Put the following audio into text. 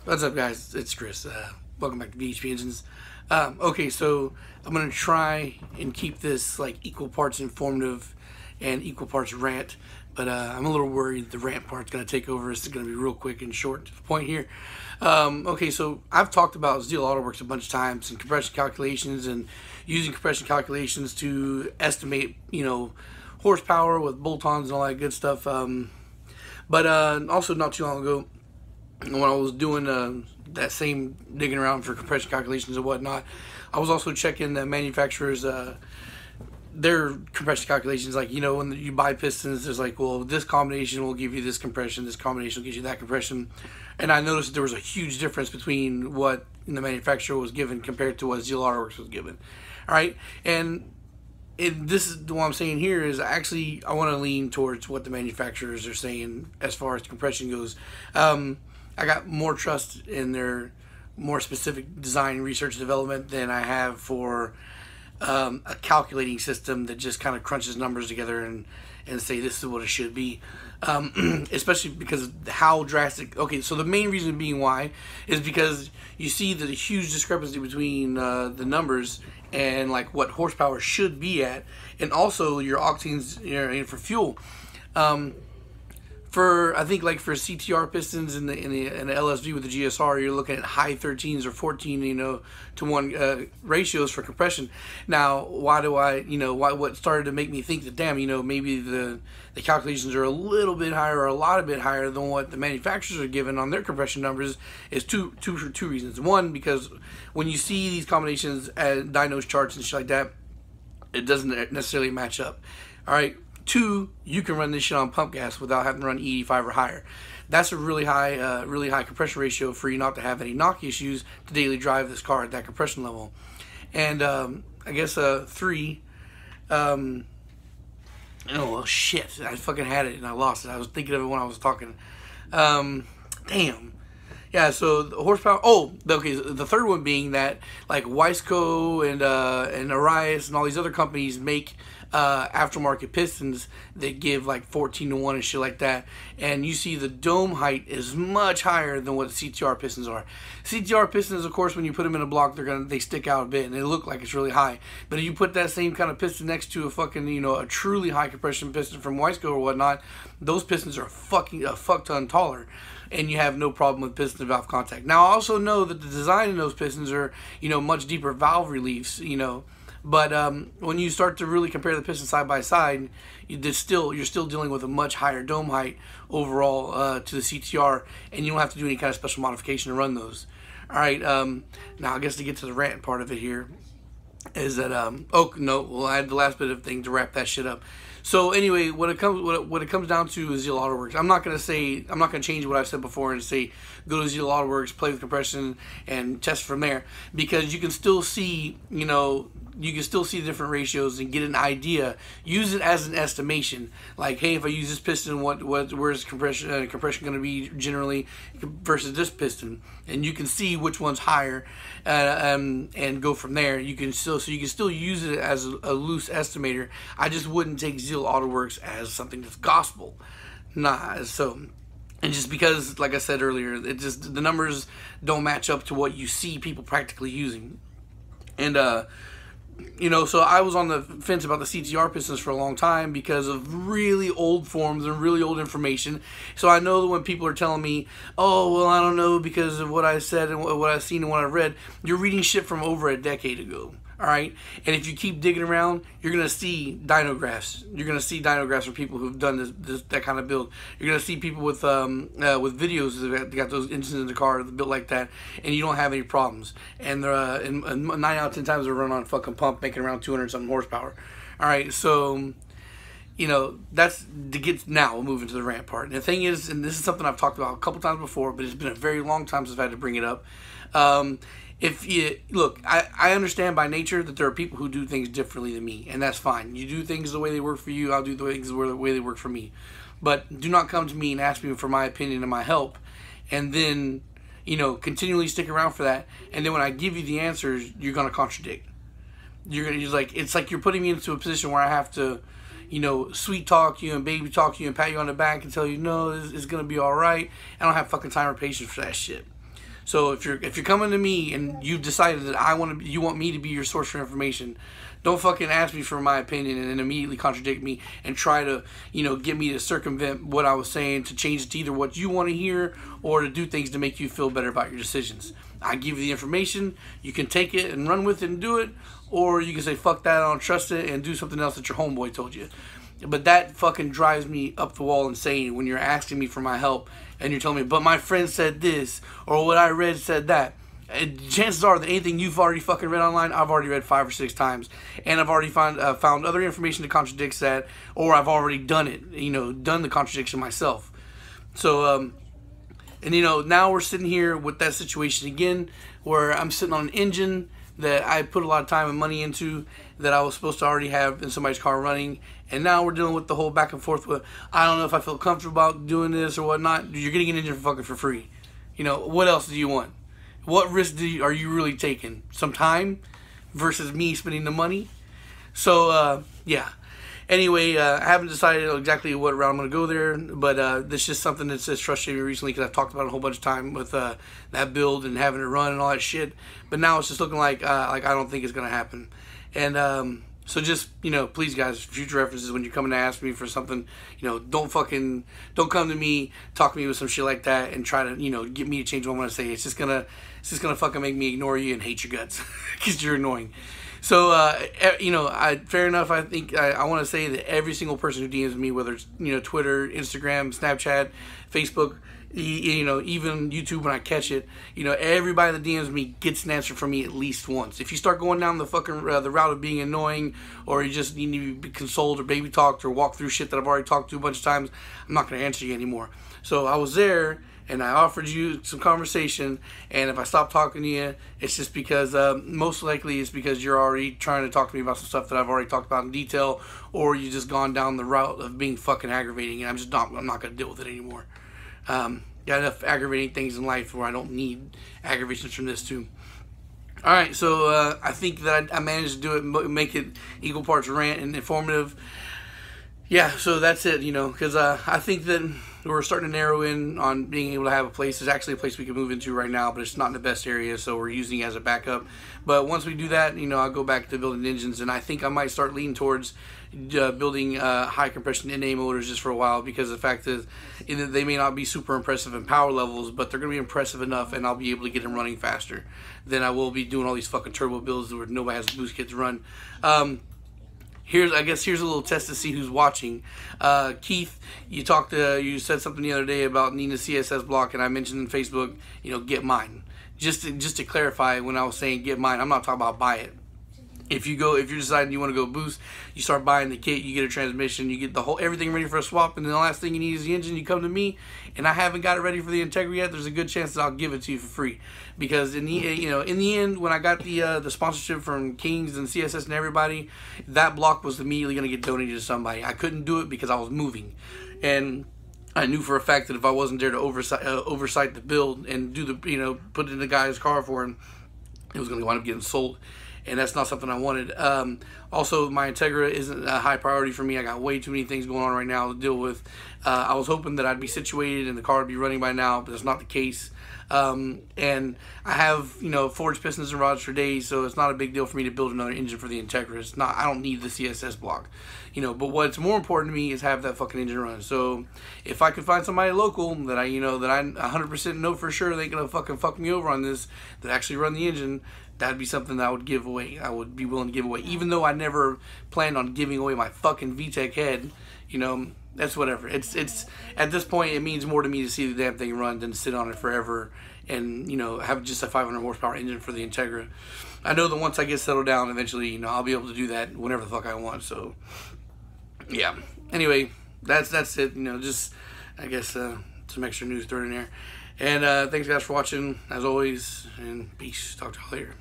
What's up, guys? It's Chris. Welcome back to VHP Engines. Okay, so I'm gonna try and keep this like equal parts informative and equal parts rant, but I'm a little worried the rant part's gonna take over. It's gonna be real quick and short to the point here. Okay, so I've talked about Zeal AutoWorks a bunch of times and compression calculations and using compression calculations to estimate, horsepower with bolt-ons and all that good stuff. But also not too long ago, when I was doing that same digging around for compression calculations and whatnot, I was also checking the manufacturers' their compression calculations. Like, when you buy pistons, there's like, well, this combination will give you this compression, this combination will give you that compression. And I noticed there was a huge difference between what the manufacturer was given compared to what Zeal AutoWorks was given. All right, and this is what I'm saying here is actually I want to lean towards what the manufacturers are saying as far as compression goes. I got more trust in their more specific design, research, development than I have for a calculating system that just kind of crunches numbers together and say this is what it should be. Especially because of how drastic. Okay, so the main reason being why is because you see the huge discrepancy between the numbers and like what horsepower should be at, and also your octanes for fuel. I think like for CTR pistons in the LSV with the GSR, you're looking at high 13s or 14, to 1 ratios for compression. Now, why do what started to make me think that, damn, maybe the calculations are a little bit higher or a lot bit higher than what the manufacturers are given on their compression numbers is two reasons. One, because when you see these combinations at dynos charts and shit like that, it doesn't necessarily match up. All right. 2, you can run this shit on pump gas without having to run E85 or higher. That's a really high compression ratio for you not to have any knock issues to daily drive this car at that compression level. And I guess 3. Oh well, shit! I fucking had it and I lost it. I was thinking of it when I was talking. Damn. Yeah, so the horsepower. Oh, okay. The third one being that like Wiseco and Arias and all these other companies make aftermarket pistons that give like 14-to-1 and shit like that, and you see the dome height is much higher than what CTR pistons are. CTR pistons, of course, when you put them in a block, they stick out a bit and they look like it's really high. But if you put that same kind of piston next to a fucking a truly high compression piston from Wiseco or whatnot, those pistons are a fuck ton taller, and you have no problem with piston valve contact. Now, I also know that the design in those pistons are much deeper valve reliefs, But when you start to really compare the pistons side by side, you're still dealing with a much higher dome height overall to the CTR, and you don't have to do any kind of special modification to run those. All right, now I guess to get to the rant part of it here is that oh no, we'll add the last bit of thing to wrap that shit up. So anyway, what it comes down to is Zeal AutoWorks. I'm not gonna change what I've said before and say go to Zeal AutoWorks, play with compression, and test from there, because you can still see the different ratios and get an idea. Use it as an estimation. Like, hey, if I use this piston, where's compression going to be generally versus this piston, and you can see which one's higher, and go from there. You can still use it as a loose estimator. I just wouldn't take Zeal AutoWorks as something that's gospel. Nah, so. And just because, like I said earlier, the numbers don't match up to what you see people practically using. And so I was on the fence about the CTR pistons for a long time because of really old forms and really old information. So I know that when people are telling me, oh, well, I don't know because of what I said and what I've seen and what I've read, you're reading shit from over a decade ago. All right, and if you keep digging around, you're gonna see dynographs. You're gonna see dynographs from people who've done that kind of build. You're gonna see people with videos that got those engines in the car built like that, and you don't have any problems. And they're 9 out of 10 times they run on fucking pump, making around 200 something horsepower. All right, so that's to get. Now we'll move into the rant part. And the thing is, and this is something I've talked about a couple times before, but it's been a very long time since I've had to bring it up. If you look, I understand by nature that there are people who do things differently than me, and that's fine. You do things the way they work for you, I'll do things the way they work for me. But do not come to me and ask me for my opinion and my help, and then continually stick around for that. And then when I give you the answers, you're gonna contradict. It's like you're putting me into a position where I have to, sweet talk you and baby talk you and pat you on the back and tell you no, it's gonna be all right. I don't have fucking time or patience for that shit. So if you're coming to me and you've decided that you want me to be your source for information, don't fucking ask me for my opinion and then immediately contradict me and try to, get me to circumvent what I was saying, to change it to either what you want to hear or to do things to make you feel better about your decisions. I give you the information, you can take it and run with it and do it, or you can say, fuck that, I don't trust it, and do something else that your homeboy told you. But that fucking drives me up the wall insane when you're asking me for my help and you're telling me, but my friend said this, or what I read said that. And chances are that anything you've already fucking read online, I've already read 5 or 6 times, and I've already found other information that contradicts that, or I've already done it, done the contradiction myself. So, now we're sitting here with that situation again, where I'm sitting on an engine that I put a lot of time and money into, that I was supposed to already have in somebody's car running, and now we're dealing with the whole back and forth with, I don't know if I feel comfortable about doing this or whatnot. You're getting an engine for free. What else do you want? What risk are you really taking? Some time versus me spending the money? So, yeah. Anyway, I haven't decided exactly what route I'm going to go there, but this is just something that's just frustrated me recently because I've talked about it a whole bunch of time with that build and having it run and all that shit. But now it's just looking like I don't think it's going to happen. And so just, please guys, future references, when you're coming to ask me for something, don't come to me, talk to me with some shit like that and try to, get me to change what I'm going to say. It's just going to fucking make me ignore you and hate your guts because you're annoying. So, fair enough. I think I want to say that every single person who DMs me, whether it's, Twitter, Instagram, Snapchat, Facebook, even YouTube when I catch it, everybody that DMs me gets an answer from me at least once. If you start going down the fucking the route of being annoying, or you just need to be consoled or baby talked or walk through shit that I've already talked to a bunch of times, I'm not going to answer you anymore. So I was there and I offered you some conversation, and if I stop talking to you, it's just because most likely it's because you're already trying to talk to me about some stuff that I've already talked about in detail, or you just gone down the route of being fucking aggravating, and I'm not going to deal with it anymore. Got enough aggravating things in life where I don't need aggravations from this too. Alright, so I think that I managed to do it, make it equal parts rant and informative. Yeah, so that's it, because I think that we're starting to narrow in on being able to have a place. There's actually a place we can move into right now, but it's not in the best area, so we're using it as a backup. But once we do that, I'll go back to building engines, and I think I might start leaning towards building high compression NA motors just for a while, because the fact is they may not be super impressive in power levels, but they're going to be impressive enough, and I'll be able to get them running faster than I will be doing all these fucking turbo builds where nobody has a boost kit to run. Here's a little test to see who's watching. Keith, you said something the other day about needing a CSS block, and I mentioned in Facebook, get mine. Just to clarify, when I was saying get mine, I'm not talking about buy it. If you're deciding you want to go boost, you start buying the kit, you get a transmission, you get everything ready for a swap, and then the last thing you need is the engine. You come to me, and I haven't got it ready for the Integra yet. There's a good chance that I'll give it to you for free, because in the end, when I got the sponsorship from Kings and CSS and everybody, that block was immediately going to get donated to somebody. I couldn't do it because I was moving, and I knew for a fact that if I wasn't there to oversight the build and do put it in the guy's car for him, it was going to wind up getting sold. And that's not something I wanted. Also, my Integra isn't a high priority for me. I got way too many things going on right now to deal with. I was hoping that I'd be situated and the car would be running by now, but that's not the case. And I have, forged pistons and rods for days, so it's not a big deal for me to build another engine for the Integra. I don't need the CSS block. But what's more important to me is have that fucking engine run. So if I could find somebody local that I 100% know for sure they ain't gonna fucking fuck me over on this, that actually run the engine, that'd be something that I would give away. I would be willing to give away, even though I never planned on giving away my fucking VTEC head. That's whatever. It's at this point, it means more to me to see the damn thing run than to sit on it forever and have just a 500 horsepower engine for the Integra. I know that once I get settled down, eventually, I'll be able to do that whenever the fuck I want. So yeah. Anyway, that's it. Just I guess some extra news thrown in there. And thanks guys for watching as always, and peace. Talk to y'all later.